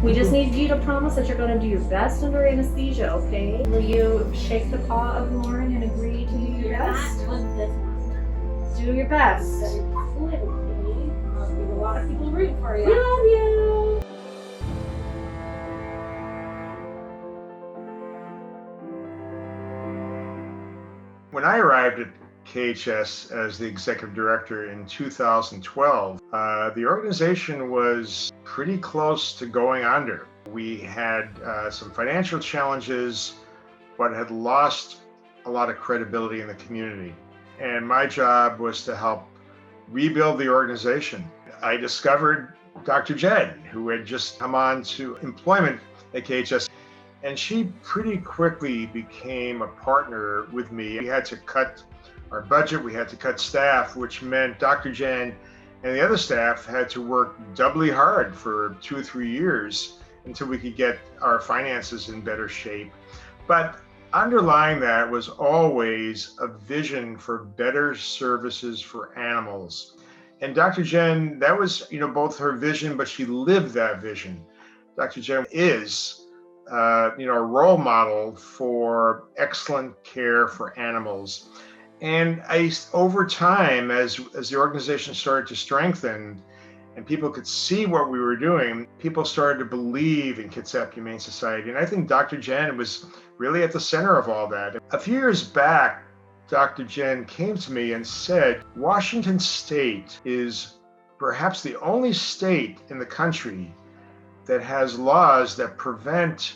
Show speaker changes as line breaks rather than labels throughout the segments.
We just need you to promise that you're going to do your best under anesthesia, okay? Will you shake the paw of Lauren and agree to do your best? Do your best. There's a lot of people rooting for you. We love you.
When I arrived at KHS as the executive director in 2012, the organization was pretty close to going under. We had some financial challenges, but had lost a lot of credibility in the community. And my job was to help rebuild the organization. I discovered Dr. Jen, who had just come on to employment at KHS. And she pretty quickly became a partner with me. We had to cut our budget, we had to cut staff, which meant Dr. Jen and the other staff had to work doubly hard for 2 or 3 years until we could get our finances in better shape. But underlying that was always a vision for better services for animals. And Dr. Jen, that was, both her vision, but she lived that vision. Dr. Jen is a role model for excellent care for animals. And over time, as the organization started to strengthen and people could see what we were doing, people started to believe in Kitsap Humane Society. And I think Dr. Jen was really at the center of all that. A few years back, Dr. Jen came to me and said, Washington State is perhaps the only state in the country that has laws that prevent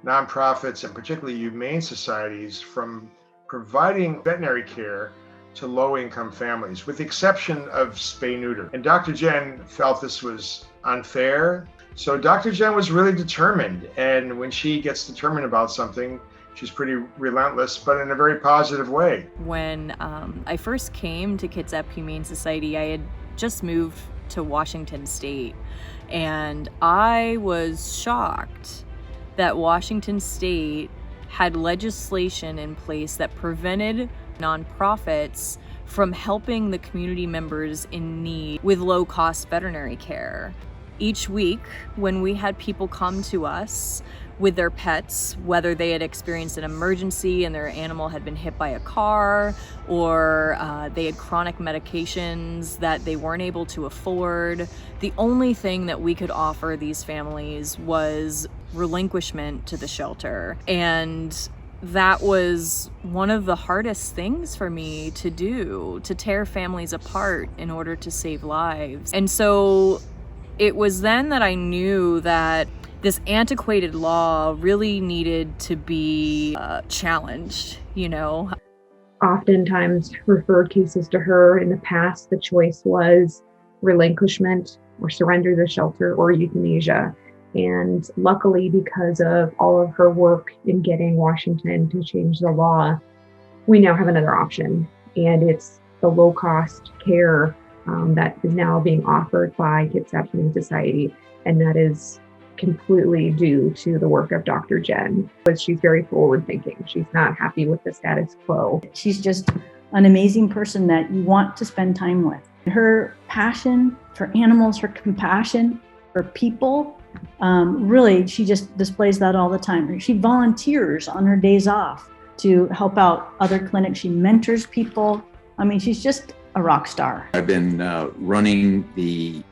nonprofits and particularly humane societies from providing veterinary care to low-income families, with the exception of spay-neuter. And Dr. Jen felt this was unfair. So Dr. Jen was really determined. And when she gets determined about something, she's pretty relentless, but in a very positive way.
When I first came to Kitsap Humane Society, I had just moved to Washington State. And I was shocked that Washington State had legislation in place that prevented nonprofits from helping the community members in need with low-cost veterinary care. Each week, when we had people come to us with their pets, whether they had experienced an emergency and their animal had been hit by a car, or they had chronic medications that they weren't able to afford, the only thing that we could offer these families was relinquishment to the shelter. And that was one of the hardest things for me to do, to tear families apart in order to save lives. And so it was then that I knew that this antiquated law really needed to be challenged,
Oftentimes referred cases to her in the past, the choice was relinquishment or surrender the shelter or euthanasia. And luckily, because of all of her work in getting Washington to change the law, we now have another option. And it's the low-cost care that is now being offered by Kitsap Humane Society. And that is completely due to the work of Dr. Jen. But she's very forward-thinking. She's not happy with the status quo.
She's just an amazing person that you want to spend time with. Her passion for animals, her compassion for people, really, she just displays that all the time. She volunteers on her days off to help out other clinics. She mentors people. She's just a rock star.
I've been running the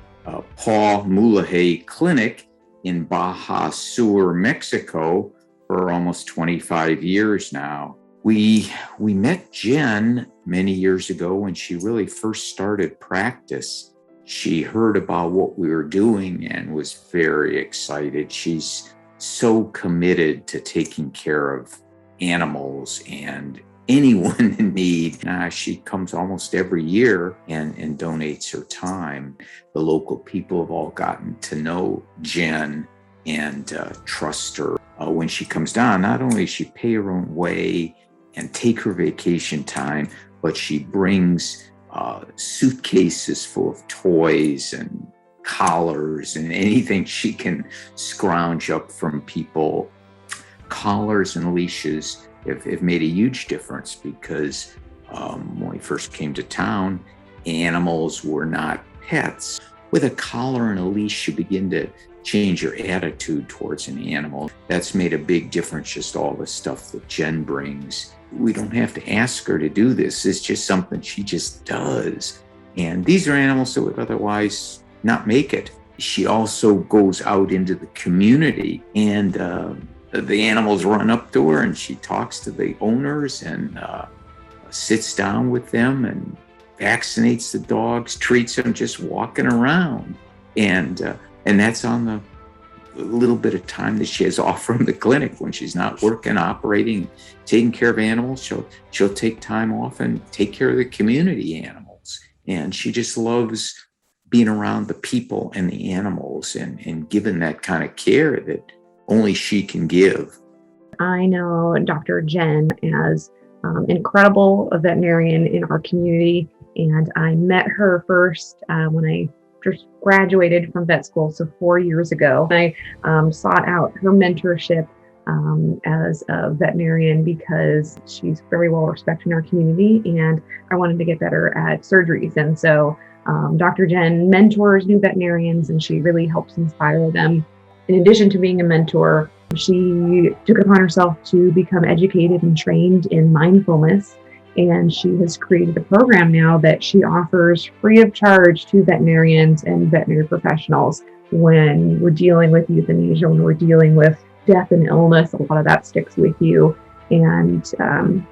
Paw Mulahay Clinic in Baja Sur, Mexico for almost 25 years now. We met Jen many years ago when she really first started practice. She heard about what we were doing and was very excited. She's so committed to taking care of animals and anyone in need. She comes almost every year and donates her time. The local people have all gotten to know Jen and trust her. When she comes down, not only does she pay her own way and take her vacation time, but she brings suitcases full of toys and collars and anything she can scrounge up from people. Collars and leashes have made a huge difference because when we first came to town, animals were not pets. with a collar and a leash, you begin to change your attitude towards an animal. That's made a big difference, just all the stuff that Jen brings. We don't have to ask her to do this. It's just something she just does. And these are animals that would otherwise not make it. She also goes out into the community, and the animals run up to her, and she talks to the owners and sits down with them and vaccinates the dogs, treats them just walking around. And that's on the little bit of time that she has off from the clinic when she's not working, operating, taking care of animals. She'll take time off and take care of the community animals. And she just loves being around the people and the animals and giving that kind of care that only she can give.
I know Dr. Jen as incredible veterinarian in our community, and I met her first when I just graduated from vet school, so 4 years ago. I sought out her mentorship as a veterinarian because she's very well respected in our community, and I wanted to get better at surgeries. And so Dr. Jen mentors new veterinarians, and she really helps inspire them. In addition to being a mentor, she took it upon herself to become educated and trained in mindfulness. And she has created a program now that she offers free of charge to veterinarians and veterinary professionals when we're dealing with euthanasia, when we're dealing with death and illness. A lot of that sticks with you. And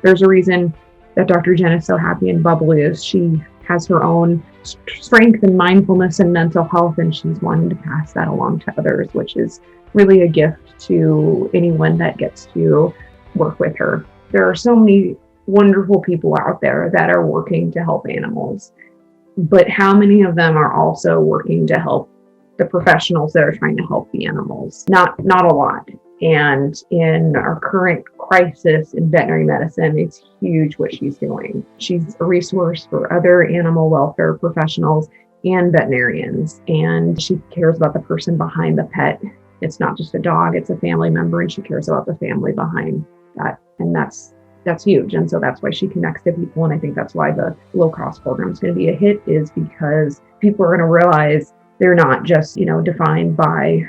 there's a reason that Dr. Jen is so happy and bubbly, is she has her own strength and mindfulness and mental health, and she's wanting to pass that along to others, which is really a gift to anyone that gets to work with her. There are so many wonderful people out there that are working to help animals, but how many of them are also working to help the professionals that are trying to help the animals? Not a lot. And in our current crisis in veterinary medicine, it's huge what she's doing. She's a resource for other animal welfare professionals and veterinarians, and she cares about the person behind the pet. It's not just a dog, it's a family member, and she cares about the family behind that. And that's huge. And so that's why she connects to people. And I think that's why the low cost program is going to be a hit, is because people are going to realize they're not just, defined by,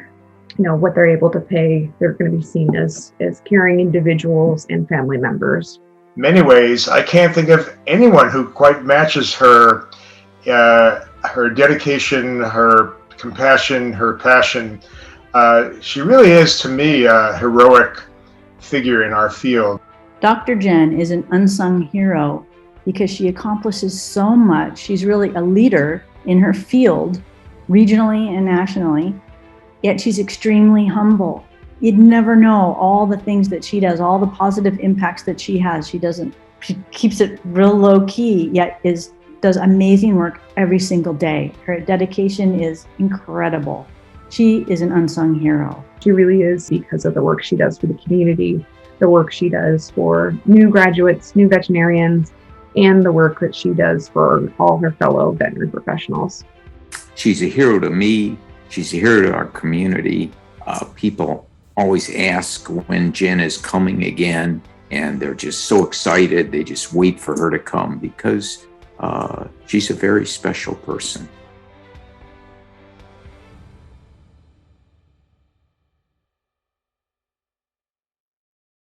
what they're able to pay. They're going to be seen as caring individuals and family members.
Many ways, I can't think of anyone who quite matches her dedication, her compassion, her passion. She really is, to me, a heroic figure in our field.
Dr. Jen is an unsung hero because she accomplishes so much. She's really a leader in her field, regionally and nationally, yet she's extremely humble. You'd never know all the things that she does, all the positive impacts that she has. She keeps it real low key, yet does amazing work every single day. Her dedication is incredible. She is an unsung hero.
She really is, because of the work she does for the community, the work she does for new graduates, new veterinarians, and the work that she does for all her fellow veterinary professionals.
She's a hero to me. She's a hero to our community. People always ask when Jen is coming again, and they're just so excited. They just wait for her to come because she's a very special person.